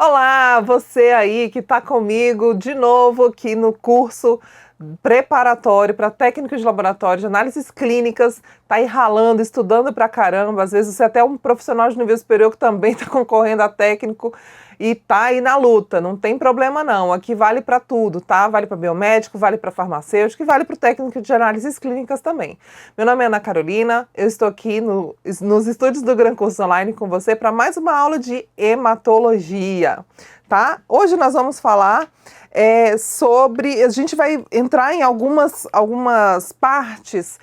Olá, você aí que está comigo de novo aqui no curso preparatório para técnico de laboratório de análises clínicas, está aí ralando, estudando pra caramba, às vezes você é até um profissional de nível superior que também está concorrendo a técnico e está aí na luta, não tem problema não, aqui vale para tudo, tá? Vale para biomédico, vale para farmacêutico e vale para o técnico de análises clínicas também. Meu nome é Ana Carolina, eu estou aqui nos estúdios do Gran Curso Online com você para mais uma aula de hematologia, tá? Hoje nós vamos falar a gente vai entrar em algumas partes,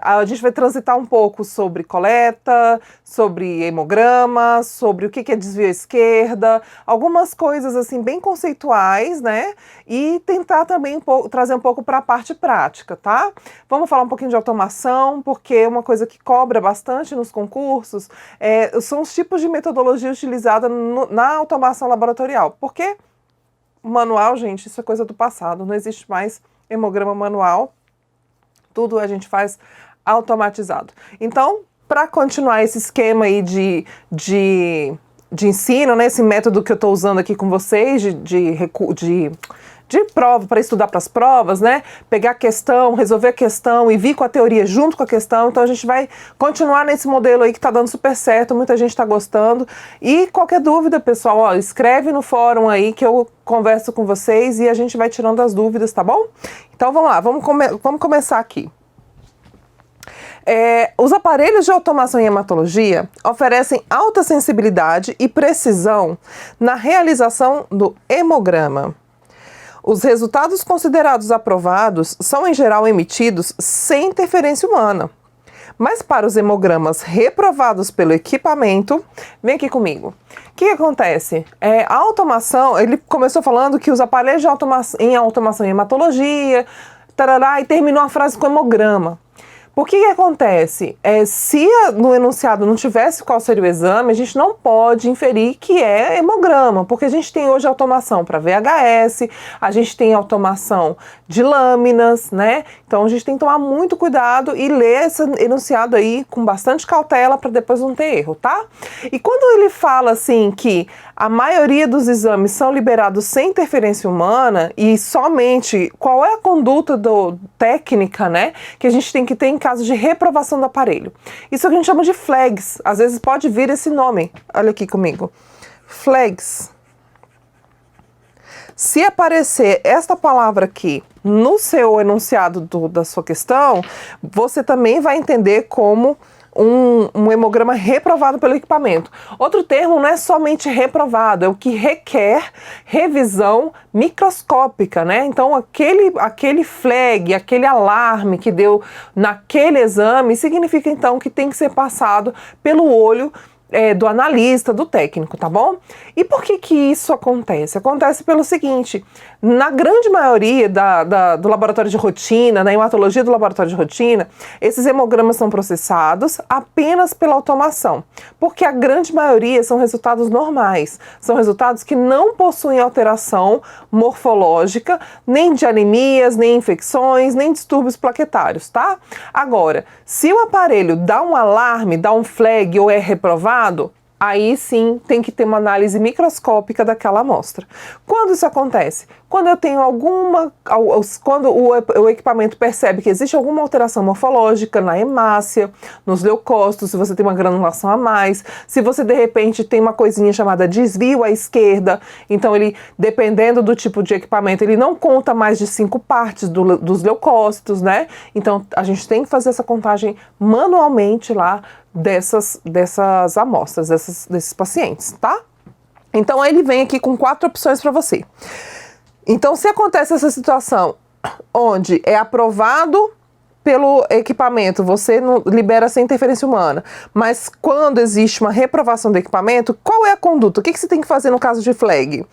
a gente vai transitar um pouco sobre coleta, sobre hemograma, sobre o que é desvio à esquerda, algumas coisas assim bem conceituais, né? E tentar também trazer um pouco para a parte prática, tá? Vamos falar um pouquinho de automação, porque uma coisa que cobra bastante nos concursos são os tipos de metodologia utilizada na automação laboratorial, porque manual, gente, isso é coisa do passado, não existe mais hemograma manual, tudo a gente faz automatizado. Então, para continuar esse esquema aí de ensino, né, esse método que eu estou usando aqui com vocês, de prova, para estudar para as provas, né? Pegar a questão, resolver a questão e vir com a teoria junto com a questão. Então a gente vai continuar nesse modelo aí que tá dando super certo, muita gente tá gostando. E qualquer dúvida, pessoal, ó, escreve no fórum aí que eu converso com vocês e a gente vai tirando as dúvidas, tá bom? Então vamos lá, vamos começar aqui. Os aparelhos de automação em hematologia oferecem alta sensibilidade e precisão na realização do hemograma. Os resultados considerados aprovados são, em geral, emitidos sem interferência humana. Mas para os hemogramas reprovados pelo equipamento, vem aqui comigo. O que acontece? A automação, ele começou falando que os aparelhos de automação em hematologia, tarará, e terminou a frase com hemograma. Por que acontece? Se no enunciado não tivesse qual seria o exame, a gente não pode inferir que é hemograma, porque a gente tem hoje automação para VHS, a gente tem automação de lâminas, né? Então a gente tem que tomar muito cuidado e ler esse enunciado aí com bastante cautela para depois não ter erro, tá? E quando ele fala assim que a maioria dos exames são liberados sem interferência humana e somente qual é a conduta técnica, né, que a gente tem que ter em caso de reprovação do aparelho. Isso a gente chama de flags. Às vezes pode vir esse nome. Olha aqui comigo. Flags. Se aparecer esta palavra aqui no seu enunciado da sua questão, você também vai entender como um hemograma reprovado pelo equipamento. Outro termo não é somente reprovado, é o que requer revisão microscópica, né? Então aquele flag, aquele alarme que deu naquele exame, significa então que tem que ser passado pelo olho do analista, do técnico, tá bom? E por que isso acontece? Acontece pelo seguinte, na grande maioria do laboratório de rotina, na hematologia do laboratório de rotina, esses hemogramas são processados apenas pela automação, porque a grande maioria são resultados normais, são resultados que não possuem alteração morfológica, nem de anemias, nem infecções, nem distúrbios plaquetários, tá? Agora, se o aparelho dá um alarme, dá um flag ou é reprovado, aí sim tem que ter uma análise microscópica daquela amostra. Quando isso acontece? Quando eu tenho quando o equipamento percebe que existe alguma alteração morfológica na hemácia, nos leucócitos, se você tem uma granulação a mais, se você de repente tem uma coisinha chamada desvio à esquerda, então ele, dependendo do tipo de equipamento, ele não conta mais de 5 partes dos leucócitos, né? Então a gente tem que fazer essa contagem manualmente lá dessas amostras, desses pacientes, tá? Então ele vem aqui com 4 opções para você. Então, se acontece essa situação onde é aprovado pelo equipamento, você não libera sem interferência humana, mas quando existe uma reprovação do equipamento, qual é a conduta? O que você tem que fazer no caso de flag?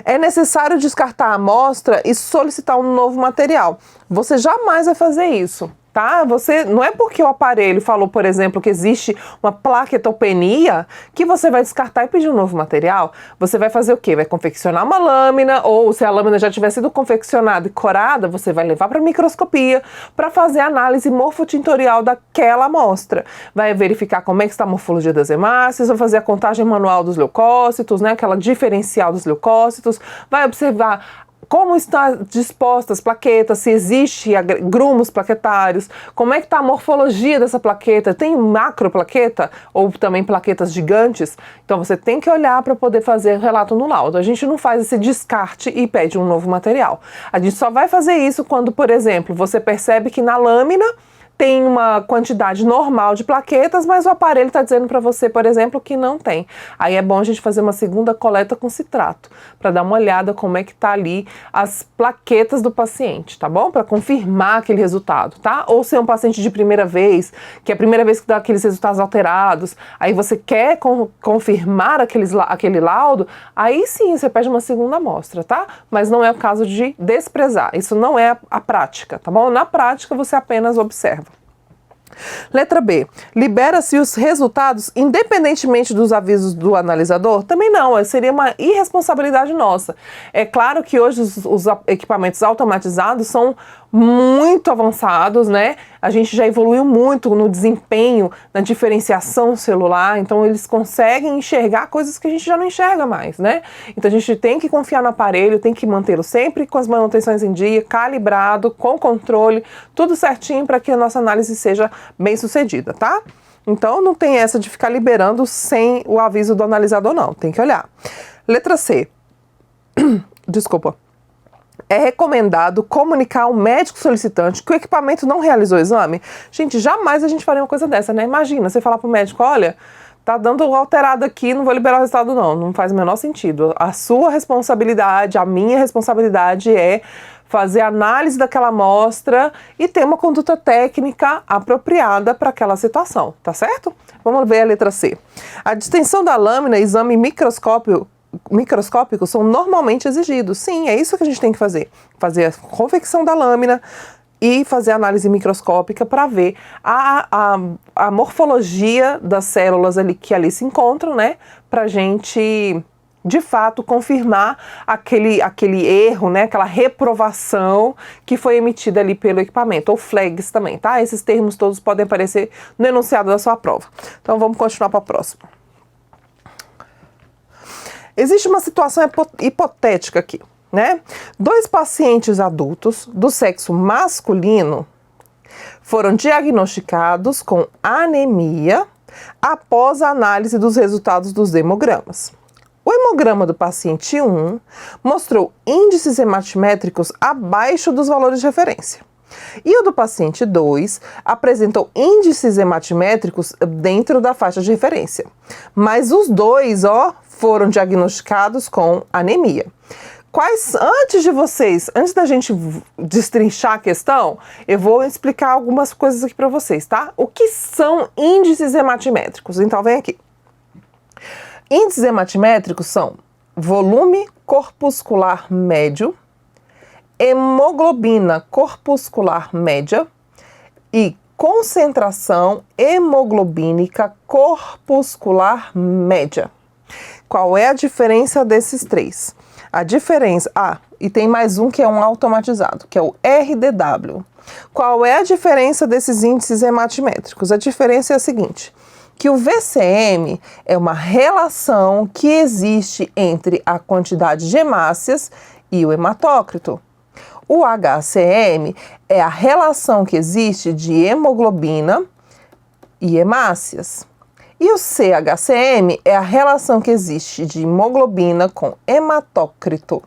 É necessário descartar a amostra e solicitar um novo material. Você jamais vai fazer isso. tá? Você, não é porque o aparelho falou, por exemplo, que existe uma plaquetopenia que você vai descartar e pedir um novo material. Você vai fazer o quê? Vai confeccionar uma lâmina, ou se a lâmina já tiver sido confeccionada e corada, você vai levar para a microscopia para fazer a análise morfotintorial daquela amostra. Vai verificar como é que está a morfologia das hemácias, vai fazer a contagem manual dos leucócitos, né, aquela diferencial dos leucócitos, vai observar como estão dispostas as plaquetas, se existe grumos plaquetários, como é que está a morfologia dessa plaqueta, tem macroplaqueta ou também plaquetas gigantes? Então você tem que olhar para poder fazer o relato no laudo. A gente não faz esse descarte e pede um novo material. A gente só vai fazer isso quando, por exemplo, você percebe que na lâmina tem uma quantidade normal de plaquetas, mas o aparelho está dizendo para você, por exemplo, que não tem. Aí é bom a gente fazer uma segunda coleta com citrato, para dar uma olhada como é que tá ali as plaquetas do paciente, tá bom? Para confirmar aquele resultado, tá? Ou se é um paciente de primeira vez, que é a primeira vez que dá aqueles resultados alterados, aí você quer confirmar aquele laudo, aí sim você pede uma segunda amostra, tá? Mas não é o caso de desprezar, isso não é a prática, tá bom? Na prática você apenas observa. Letra B. Libera-se os resultados independentemente dos avisos do analisador? Também não, seria uma irresponsabilidade nossa. É claro que hoje os equipamentos automatizados são muito avançados, né? A gente já evoluiu muito no desempenho, na diferenciação celular, então eles conseguem enxergar coisas que a gente já não enxerga mais, né? Então a gente tem que confiar no aparelho, tem que mantê-lo sempre com as manutenções em dia, calibrado, com controle, tudo certinho para que a nossa análise seja bem sucedida, tá? Então não tem essa de ficar liberando sem o aviso do analisador, não, tem que olhar. Letra C. Desculpa. É recomendado comunicar ao médico solicitante que o equipamento não realizou o exame? Gente, jamais a gente faria uma coisa dessa, né? Imagina, você falar pro médico, olha, tá dando alterado aqui, não vou liberar o resultado não. Não faz o menor sentido. A sua responsabilidade, a minha responsabilidade é fazer análise daquela amostra e ter uma conduta técnica apropriada para aquela situação, tá certo? Vamos ver a letra C. A distensão da lâmina e exame microscópicos são normalmente exigidos. Sim, é isso que a gente tem que fazer. Fazer a confecção da lâmina e fazer a análise microscópica para ver a morfologia das células ali, que ali se encontram, né? Para a gente, de fato, confirmar aquele erro, né? Aquela reprovação que foi emitida ali pelo equipamento. Ou flags também, tá? Esses termos todos podem aparecer no enunciado da sua prova. Então vamos continuar para a próxima. Existe uma situação hipotética aqui, né? 2 pacientes adultos do sexo masculino foram diagnosticados com anemia após a análise dos resultados dos hemogramas. O hemograma do paciente 1 mostrou índices hematimétricos abaixo dos valores de referência. E o do paciente 2 apresentou índices hematimétricos dentro da faixa de referência. Mas os dois, foram diagnosticados com anemia. Antes da gente destrinchar a questão, eu vou explicar algumas coisas aqui para vocês, tá? O que são índices hematimétricos? Então, vem aqui. Índices hematimétricos são volume corpuscular médio, hemoglobina corpuscular média e concentração hemoglobínica corpuscular média. Qual é a diferença desses 3? A diferença... e tem mais um que é um automatizado, que é o RDW. Qual é a diferença desses índices hematimétricos? A diferença é a seguinte, que o VCM é uma relação que existe entre a quantidade de hemácias e o hematócrito. O HCM é a relação que existe de hemoglobina e hemácias. E o CHCM é a relação que existe de hemoglobina com hematócrito.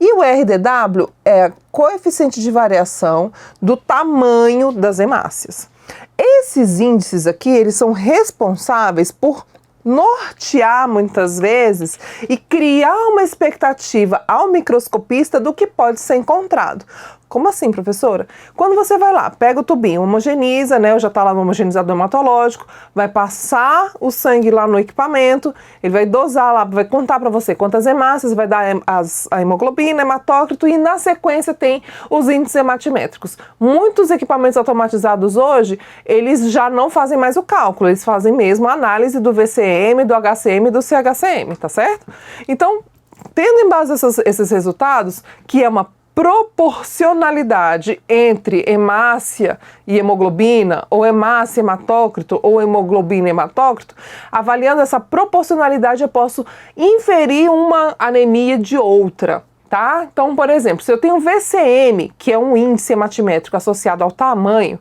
E o RDW é o coeficiente de variação do tamanho das hemácias. Esses índices aqui, eles são responsáveis por nortear muitas vezes e criar uma expectativa ao microscopista do que pode ser encontrado. Como assim, professora? Quando você vai lá, pega o tubinho, homogeneiza, né? Já está lá no homogeneizador hematológico, vai passar o sangue lá no equipamento, ele vai dosar lá, vai contar para você quantas hemácias, vai dar a hemoglobina, hematócrito e na sequência tem os índices hematimétricos. Muitos equipamentos automatizados hoje, eles já não fazem mais o cálculo, eles fazem mesmo a análise do VCM, do HCM e do CHCM, tá certo? Então, tendo em base esses resultados, que é uma proporcionalidade entre hemácia e hemoglobina, ou hemácia e hematócrito, ou hemoglobina e hematócrito, avaliando essa proporcionalidade eu posso inferir uma anemia de outra. Tá? Então, por exemplo, se eu tenho VCM, que é um índice hematimétrico associado ao tamanho,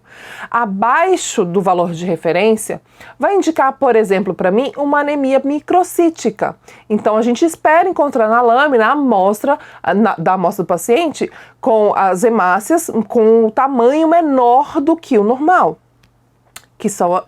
abaixo do valor de referência, vai indicar, por exemplo, para mim, uma anemia microcítica. Então, a gente espera encontrar na lâmina a amostra, da amostra do paciente com as hemácias com o tamanho menor do que o normal,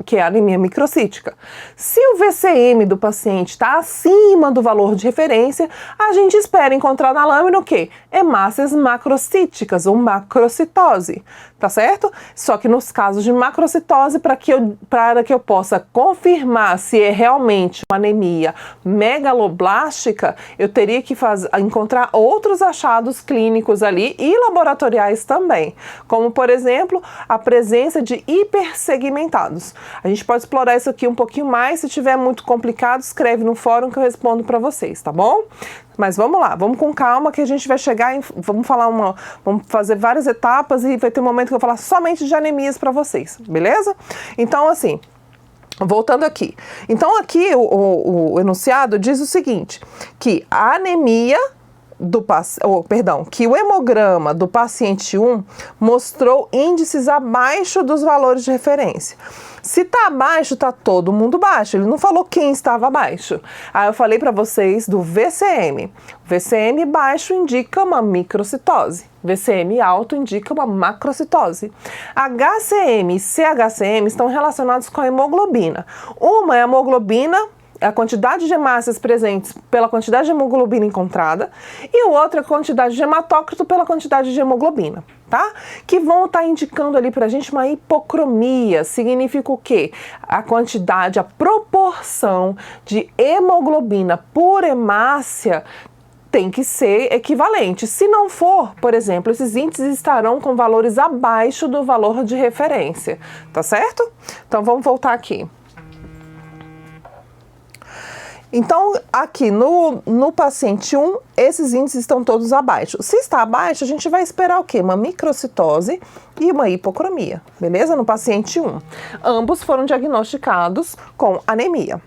que é a anemia microcítica. Se o VCM do paciente está acima do valor de referência, a gente espera encontrar na lâmina o quê? Hemácias macrocíticas ou macrocitose, tá certo? Só que nos casos de macrocitose, para que eu possa confirmar se é realmente uma anemia megaloblástica, eu teria que encontrar outros achados clínicos ali e laboratoriais também, como por exemplo, a presença de hipersegmentados. A gente pode explorar isso aqui um pouquinho mais, se tiver muito complicado, escreve no fórum que eu respondo para vocês, tá bom? Mas vamos lá, vamos com calma que a gente vai chegar vamos fazer várias etapas e vai ter um momento que eu vou falar somente de anemias para vocês, beleza? Então assim, voltando aqui. Então aqui o enunciado diz o seguinte, que a anemia que o hemograma do paciente 1 mostrou índices abaixo dos valores de referência. Se está abaixo, está todo mundo baixo. Ele não falou quem estava abaixo. Aí eu falei para vocês do VCM. VCM baixo indica uma microcitose. VCM alto indica uma macrocitose. HCM e CHCM estão relacionados com a hemoglobina. Uma é a hemoglobina, a quantidade de hemácias presentes pela quantidade de hemoglobina encontrada, e o outro é a quantidade de hematócrito pela quantidade de hemoglobina, tá? Que vão estar indicando ali pra gente uma hipocromia. Significa o quê? A quantidade, a proporção de hemoglobina por hemácia tem que ser equivalente. Se não for, por exemplo, esses índices estarão com valores abaixo do valor de referência, tá certo? Então vamos voltar aqui. Então, aqui no paciente 1, esses índices estão todos abaixo. Se está abaixo, a gente vai esperar o quê? Uma microcitose e uma hipocromia, beleza? No paciente 1. Ambos foram diagnosticados com anemia.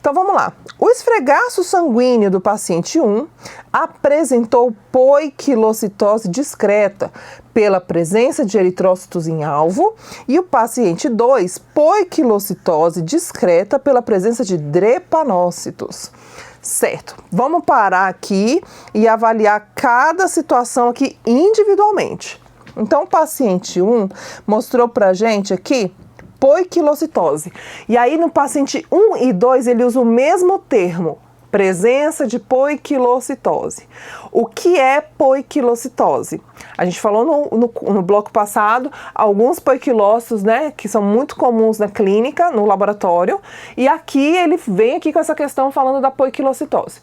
Então, vamos lá. O esfregaço sanguíneo do paciente 1 apresentou poiquilocitose discreta pela presença de eritrócitos em alvo e o paciente 2, poiquilocitose discreta pela presença de drepanócitos. Certo, vamos parar aqui e avaliar cada situação aqui individualmente. Então, o paciente 1 mostrou pra gente aqui poiquilocitose. E aí, no paciente 1 e 2, ele usa o mesmo termo, presença de poiquilocitose. O que é poiquilocitose? A gente falou no bloco passado alguns poiquilócitos, né, que são muito comuns na clínica, no laboratório, e aqui ele vem aqui com essa questão falando da poiquilocitose.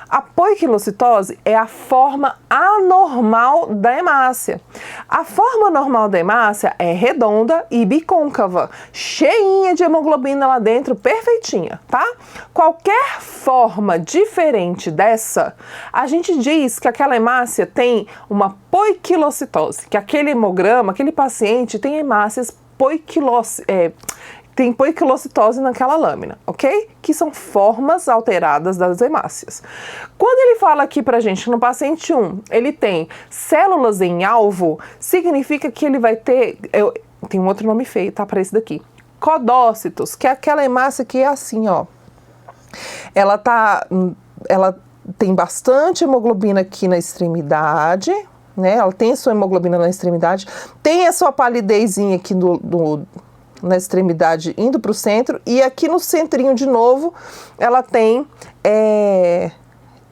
A poiquilocitose é a forma anormal da hemácia. A forma normal da hemácia é redonda e bicôncava, cheinha de hemoglobina lá dentro, perfeitinha, tá? Qualquer forma diferente dessa, a gente diz que aquela hemácia tem uma poiquilocitose, que aquele hemograma, aquele paciente tem hemácias tem poiquilocitose naquela lâmina, ok? Que são formas alteradas das hemácias. Quando ele fala aqui pra gente que no paciente 1 ele tem células em alvo, significa que ele vai ter, tem um outro nome feio, tá, para esse daqui, codócitos, que é aquela hemácia que é assim, ó. Ela tem bastante hemoglobina aqui na extremidade, né? Ela tem a sua hemoglobina na extremidade, tem a sua palidezinha aqui na extremidade indo para o centro, e aqui no centrinho de novo ela tem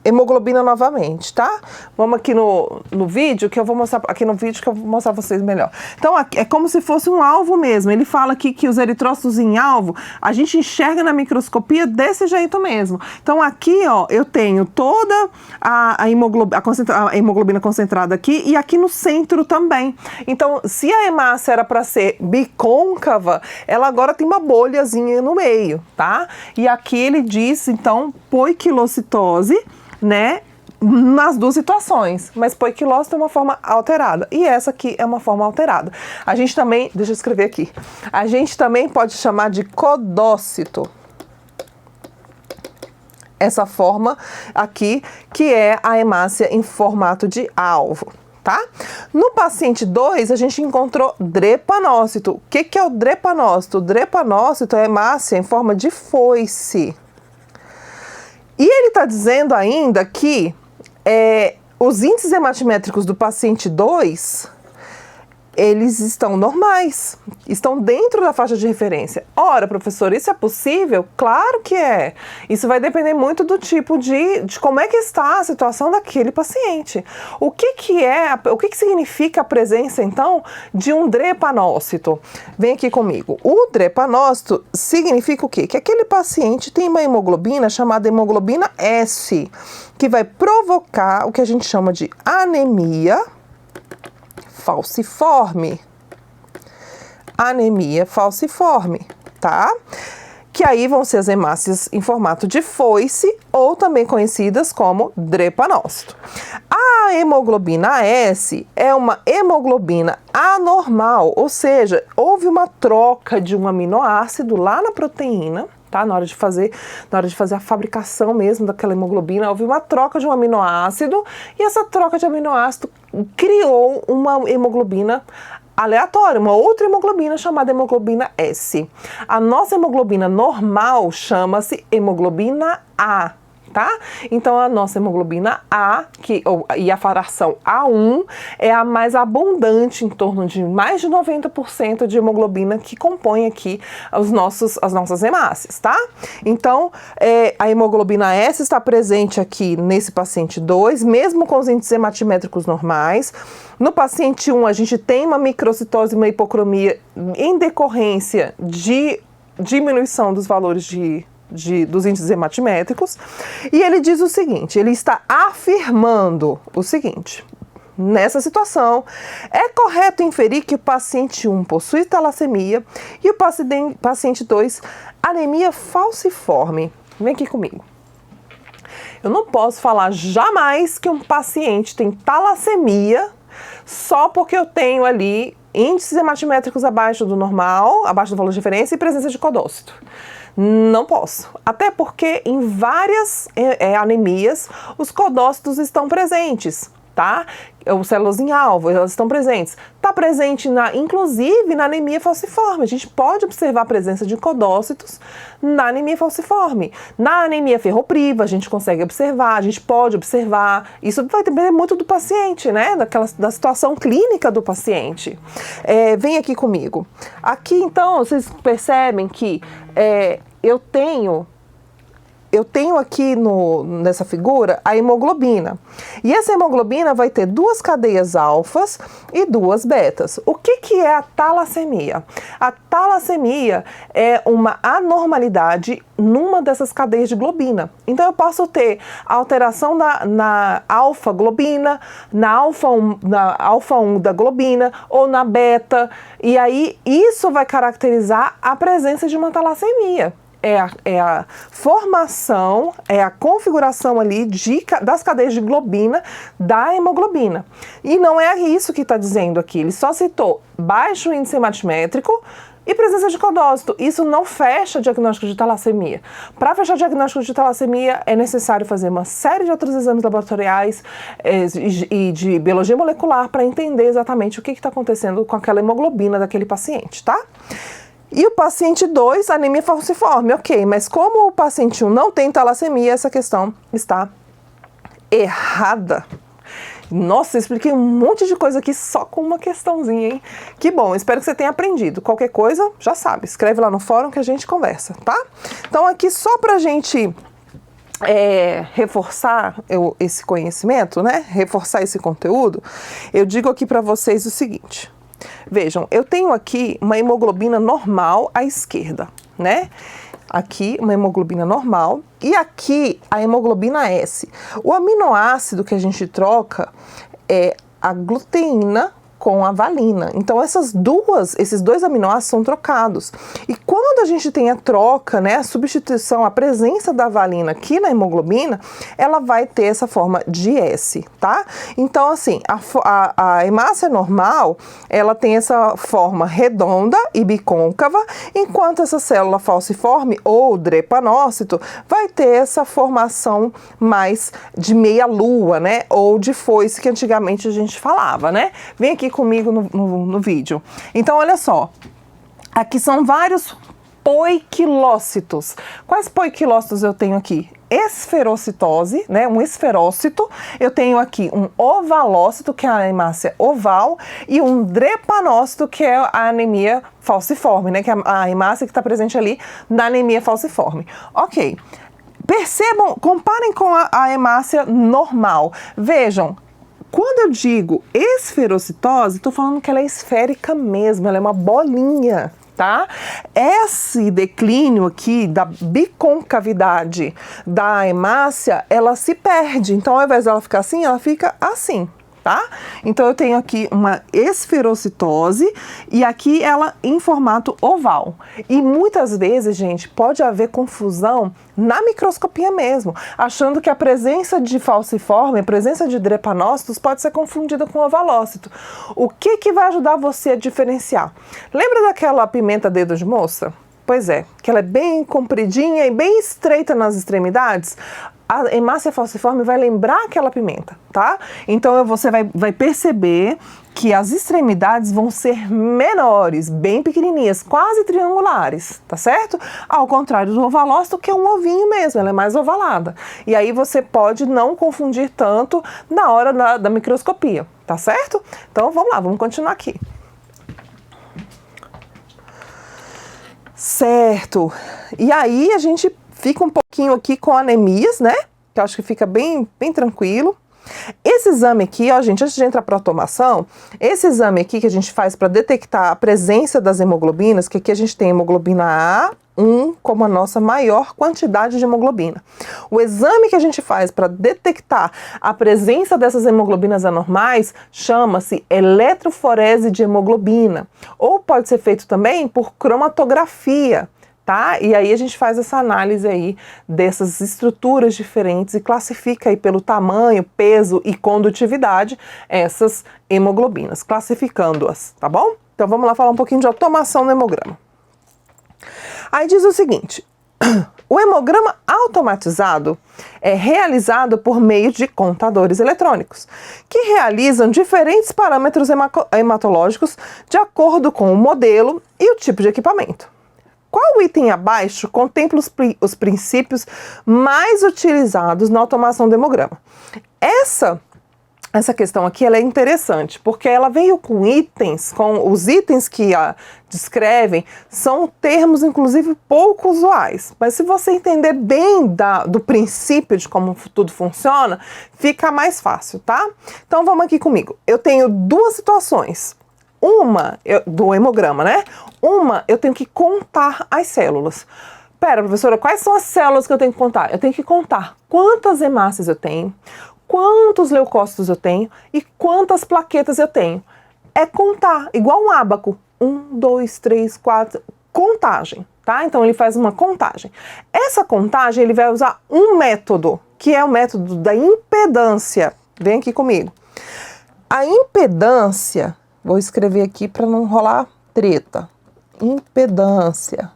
hemoglobina novamente, tá? Vamos aqui no vídeo que eu vou mostrar, aqui no vídeo que eu vou mostrar pra vocês melhor. Então, aqui é como se fosse um alvo mesmo. Ele fala aqui que os eritrócitos em alvo, a gente enxerga na microscopia desse jeito mesmo. Então, aqui, ó, eu tenho toda a hemoglobina concentrada aqui e aqui no centro também. Então, se a hemácia era para ser bicôncava, ela agora tem uma bolhazinha no meio, tá? E aqui ele diz, então, poiquilocitose, né, nas duas situações, mas poiquilose é uma forma alterada e essa aqui é uma forma alterada. A gente também, deixa eu escrever aqui, a gente também pode chamar de codócito essa forma aqui, que é a hemácia em formato de alvo, tá? No paciente 2, a gente encontrou drepanócito. O que é o drepanócito? O drepanócito é a hemácia em forma de foice. E ele está dizendo ainda que os índices hematimétricos do paciente 2, eles estão normais, estão dentro da faixa de referência. Ora, professor, isso é possível? Claro que é. Isso vai depender muito do tipo de como é que está a situação daquele paciente. O que significa a presença, então, de um drepanócito? Vem aqui comigo. O drepanócito significa o quê? Que aquele paciente tem uma hemoglobina chamada hemoglobina S, que vai provocar o que a gente chama de anemia falciforme. Anemia falciforme, tá? Que aí vão ser as hemácias em formato de foice, ou também conhecidas como drepanócito. A hemoglobina S é uma hemoglobina anormal, ou seja, houve uma troca de um aminoácido lá na proteína, tá? Na hora de fazer a fabricação mesmo daquela hemoglobina, houve uma troca de um aminoácido e essa troca de aminoácido criou uma hemoglobina aleatória, uma outra hemoglobina chamada hemoglobina S. A nossa hemoglobina normal chama-se hemoglobina A. Tá? Então, a nossa hemoglobina A, e a fração A1, é a mais abundante, em torno de mais de 90% de hemoglobina que compõe aqui as nossas hemácias, tá? Então, a hemoglobina S está presente aqui nesse paciente 2, mesmo com os índices hematimétricos normais. No paciente 1, a gente tem uma microcitose e uma hipocromia em decorrência de diminuição dos valores dos índices hematimétricos, e ele diz o seguinte, ele está afirmando o seguinte: nessa situação, é correto inferir que o paciente 1 possui talassemia e o paciente 2 anemia falciforme. Vem aqui comigo. Eu não posso falar jamais que um paciente tem talassemia só porque eu tenho ali índices hematimétricos abaixo do normal, abaixo do valor de referência e presença de codócito. Não posso. Até porque em várias anemias os codócitos estão presentes, tá? Os células em alvo, elas estão presentes. Está presente, inclusive, na anemia falciforme. A gente pode observar a presença de codócitos na anemia falciforme. Na anemia ferropriva, a gente consegue observar, a gente pode observar. Isso vai depender muito do paciente, né? Da situação clínica do paciente. Vem aqui comigo. Aqui, então, vocês percebem que eu tenho aqui nessa figura a hemoglobina. E essa hemoglobina vai ter duas cadeias alfas e duas betas. O que é a talassemia? A talassemia é uma anormalidade numa dessas cadeias de globina. Então eu posso ter alteração na alfa-globina, na alfa 1 da globina ou na beta. E aí isso vai caracterizar a presença de uma talassemia. É a formação, é a configuração ali das cadeias de globina da hemoglobina. E não é isso que está dizendo aqui, ele só citou baixo índice hematimétrico e presença de codócito. Isso não fecha diagnóstico de talassemia. Para fechar diagnóstico de talassemia é necessário fazer uma série de outros exames laboratoriais e de biologia molecular para entender exatamente o que está acontecendo com aquela hemoglobina daquele paciente, tá? E o paciente 2, anemia falciforme, ok, mas como o paciente 1 não tem talassemia, essa questão está errada. Nossa, eu expliquei um monte de coisa aqui só com uma questãozinha, hein? Que bom, espero que você tenha aprendido. Qualquer coisa, já sabe, escreve lá no fórum que a gente conversa, tá? Então aqui só pra gente reforçar esse conhecimento, né? Reforçar esse conteúdo, eu digo aqui para vocês o seguinte. Vejam, eu tenho aqui uma hemoglobina normal à esquerda, né? Aqui uma hemoglobina normal e aqui a hemoglobina S. O aminoácido que a gente troca é a gluteína com a valina. Então esses dois aminoácidos são trocados. E quando a gente tem a troca, né, a substituição, a presença da valina aqui na hemoglobina, ela vai ter essa forma de S, tá? Então assim, a hemácia normal, ela tem essa forma redonda e bicôncava, enquanto essa célula falciforme ou drepanócito vai ter essa formação mais de meia lua, né? Ou de foice que antigamente a gente falava, né? Vem aqui comigo no vídeo. Então, olha só. Aqui são vários poiquilócitos. Quais poiquilócitos eu tenho aqui? Esferocitose, né? Um esferócito. Eu tenho aqui um ovalócito, que é a hemácia oval, e um drepanócito, que é a anemia falciforme, né? Que é a hemácia que está presente ali na anemia falciforme. Ok. Percebam, comparem com a hemácia normal. Vejam, quando eu digo esferocitose, estou falando que ela é esférica mesmo, ela é uma bolinha, tá? Esse declínio aqui da biconcavidade da hemácia, ela se perde. Então, ao invés dela ficar assim, ela fica assim. Tá? Então eu tenho aqui uma esferocitose e aqui ela em formato oval. E muitas vezes, gente, pode haver confusão na microscopia mesmo, achando que a presença de falciforme, a presença de drepanócitos pode ser confundida com ovalócito. O que vai ajudar você a diferenciar? Lembra daquela pimenta dedo de moça? Pois é, que ela é bem compridinha e bem estreita nas extremidades. A hemácia falciforme vai lembrar aquela pimenta, tá? Então você vai perceber que as extremidades vão ser menores, bem pequenininhas, quase triangulares, tá certo? Ao contrário do ovalócito, que é um ovinho mesmo, ela é mais ovalada. E aí você pode não confundir tanto na hora da microscopia, tá certo? Então vamos lá, vamos continuar aqui. Certo. E aí a gente fica um pouquinho aqui com anemias, né? Que eu acho que fica bem tranquilo. Esse exame aqui, ó, gente, antes de entrar para a automação, esse exame aqui que a gente faz para detectar a presença das hemoglobinas, que aqui a gente tem hemoglobina A1 como a nossa maior quantidade de hemoglobina. O exame que a gente faz para detectar a presença dessas hemoglobinas anormais chama-se eletroforese de hemoglobina, ou pode ser feito também por cromatografia. Tá? E aí a gente faz essa análise aí dessas estruturas diferentes e classifica aí pelo tamanho, peso e condutividade essas hemoglobinas, classificando-as, tá bom? Então vamos lá falar um pouquinho de automação no hemograma. Aí diz o seguinte: o hemograma automatizado é realizado por meio de contadores eletrônicos, que realizam diferentes parâmetros hematológicos de acordo com o modelo e o tipo de equipamento. Qual item abaixo contempla os princípios mais utilizados na automação do hemograma? Essa questão aqui ela é interessante, porque ela veio com itens, com os itens que a descrevem, são termos, inclusive, pouco usuais. Mas se você entender bem do princípio de como tudo funciona, fica mais fácil, tá? Então vamos aqui comigo. Eu tenho duas situações. Do hemograma, né? Uma, eu tenho que contar as células. Pera, professora, quais são as células que eu tenho que contar? Eu tenho que contar quantas hemácias eu tenho, quantos leucócitos eu tenho e quantas plaquetas eu tenho. É contar, igual um ábaco. 1, 2, 3, 4, contagem, tá? Então ele faz uma contagem. Essa contagem ele vai usar um método, que é o método da impedância. Vem aqui comigo. A impedância, vou escrever aqui para não rolar treta. Impedância.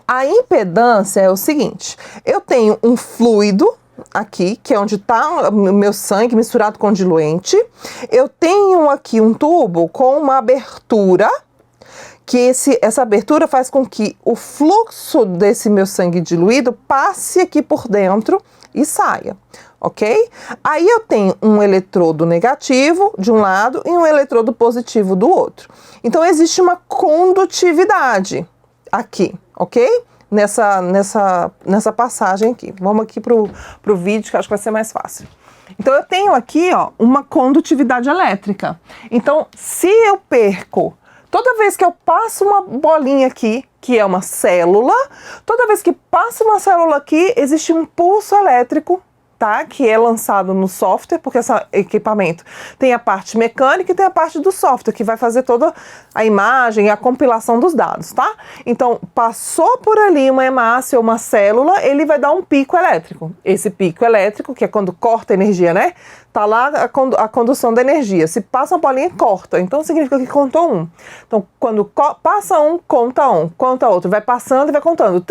A impedância é o seguinte: eu tenho um fluido aqui, que é onde está o meu sangue misturado com diluente. Eu tenho aqui um tubo com uma abertura, que essa abertura faz com que o fluxo desse meu sangue diluído passe aqui por dentro e saia, ok? Aí eu tenho um eletrodo negativo de um lado e um eletrodo positivo do outro. Então existe uma condutividade aqui, ok? nessa passagem aqui. Vamos aqui pro vídeo, que acho que vai ser mais fácil. Então, eu tenho aqui, ó, uma condutividade elétrica. Então, se eu perco, toda vez que eu passo uma bolinha aqui, que é uma célula, toda vez que passa uma célula aqui, existe um pulso elétrico, tá? Que é lançado no software, porque esse equipamento tem a parte mecânica e tem a parte do software, que vai fazer toda a imagem e a compilação dos dados, tá? Então, passou por ali uma hemácia ou uma célula, ele vai dar um pico elétrico. Esse pico elétrico, que é quando corta a energia, né? Tá lá a condução da energia. Se passa uma bolinha, corta. Então, significa que contou um. Então, quando passa um, conta outro. Vai passando e vai contando.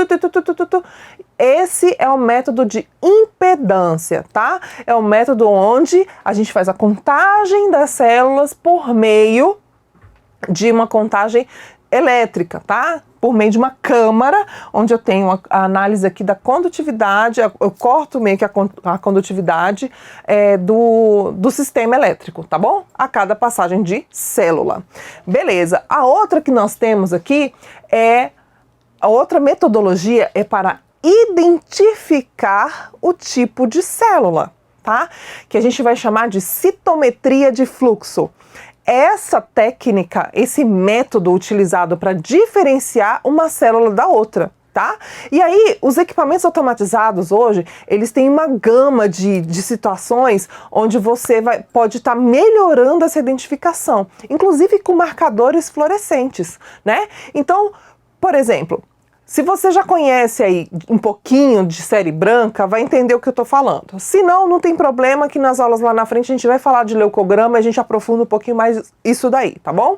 Esse é o método de impedância, tá? É o método onde a gente faz a contagem das células por meio de uma contagem elétrica, tá? Por meio de uma câmara, onde eu tenho a análise aqui da condutividade, eu corto meio que a condutividade do sistema elétrico, tá bom? A cada passagem de célula. Beleza. A outra que nós temos aqui a outra metodologia é para identificar o tipo de célula, tá? Que a gente vai chamar de citometria de fluxo. Essa técnica, esse método utilizado para diferenciar uma célula da outra, tá? E aí, os equipamentos automatizados hoje, eles têm uma gama de situações onde você pode estar melhorando essa identificação, inclusive com marcadores fluorescentes, né? Então, por exemplo, se você já conhece aí um pouquinho de série branca, vai entender o que eu estou falando. Se não, não tem problema, que nas aulas lá na frente a gente vai falar de leucograma e a gente aprofunda um pouquinho mais isso daí, tá bom?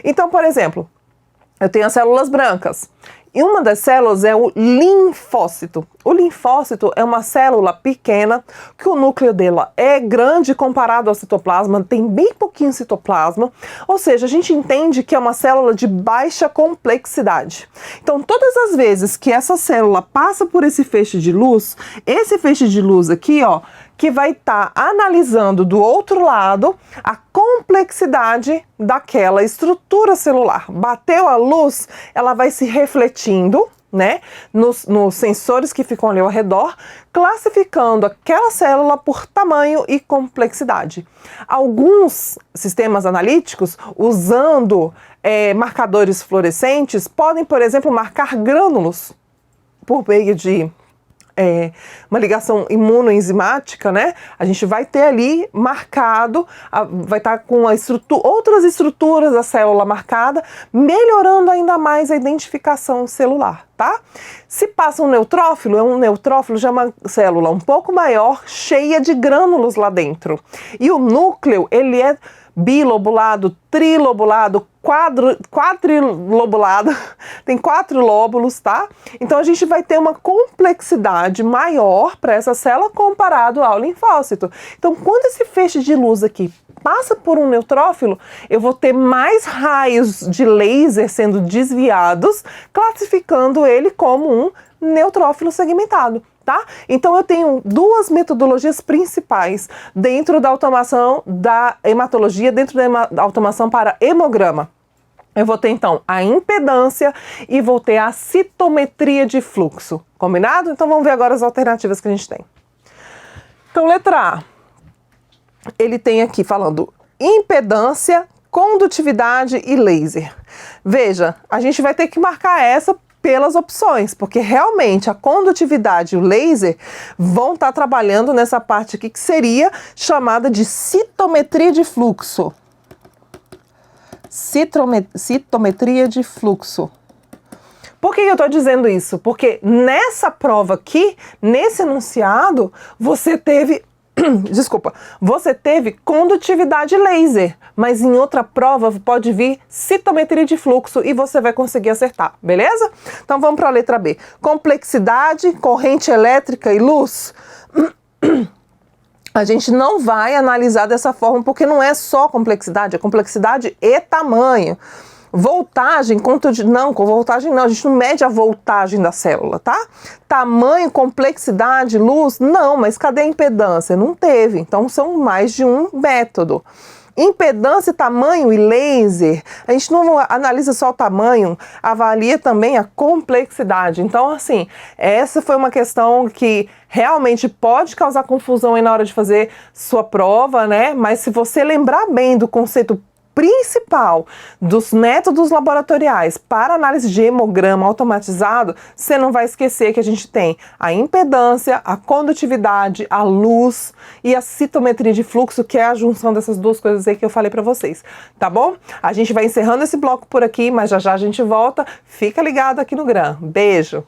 Então, por exemplo, eu tenho as células brancas. E uma das células é o linfócito. O linfócito é uma célula pequena, que o núcleo dela é grande comparado ao citoplasma, tem bem pouquinho citoplasma, ou seja, a gente entende que é uma célula de baixa complexidade. Então, todas as vezes que essa célula passa por esse feixe de luz, esse feixe de luz aqui, ó, que vai estar analisando do outro lado a complexidade daquela estrutura celular. Bateu a luz, ela vai se refletindo, né, nos sensores que ficam ali ao redor, classificando aquela célula por tamanho e complexidade. Alguns sistemas analíticos, usando marcadores fluorescentes, podem, por exemplo, marcar grânulos por meio de uma ligação imunoenzimática, né? A gente vai ter ali marcado, vai estar com outras estruturas da célula marcada, melhorando ainda mais a identificação celular, tá? Se passa um neutrófilo já é uma célula um pouco maior, cheia de grânulos lá dentro. E o núcleo, ele é bilobulado, trilobulado, quadrilobulado, tem 4 lóbulos, tá? Então a gente vai ter uma complexidade maior para essa célula comparado ao linfócito. Então, quando esse feixe de luz aqui passa por um neutrófilo, eu vou ter mais raios de laser sendo desviados, classificando ele como um neutrófilo segmentado. Tá? Então, eu tenho 2 metodologias principais dentro da automação da hematologia, dentro da automação para hemograma. Eu vou ter, então, a impedância e vou ter a citometria de fluxo. Combinado? Então, vamos ver agora as alternativas que a gente tem. Então, letra A. Ele tem aqui falando impedância, condutividade e laser. Veja, a gente vai ter que marcar essa pelas opções, porque realmente a condutividade e o laser vão estar trabalhando nessa parte aqui que seria chamada de citometria de fluxo. Citometria de fluxo. Por que eu estou dizendo isso? Porque nessa prova aqui, nesse enunciado, você teve você teve condutividade laser, mas em outra prova pode vir citometria de fluxo e você vai conseguir acertar, beleza? Então vamos para a letra B. Complexidade, corrente elétrica e luz. A gente não vai analisar dessa forma porque não é só complexidade, é complexidade e tamanho. Voltagem, com voltagem não, a gente não mede a voltagem da célula, tá? Tamanho, complexidade, luz, não, mas cadê a impedância? Não teve, então são mais de um método. impedância, tamanho e laser, a gente não analisa só o tamanho, avalia também a complexidade. Então, assim, essa foi uma questão que realmente pode causar confusão aí na hora de fazer sua prova, né? Mas se você lembrar bem do conceito principal dos métodos laboratoriais para análise de hemograma automatizado, você não vai esquecer que a gente tem a impedância, a condutividade, a luz e a citometria de fluxo, que é a junção dessas duas coisas aí que eu falei para vocês, tá bom? A gente vai encerrando esse bloco por aqui, mas já já a gente volta. Fica ligado aqui no GRAM. Beijo!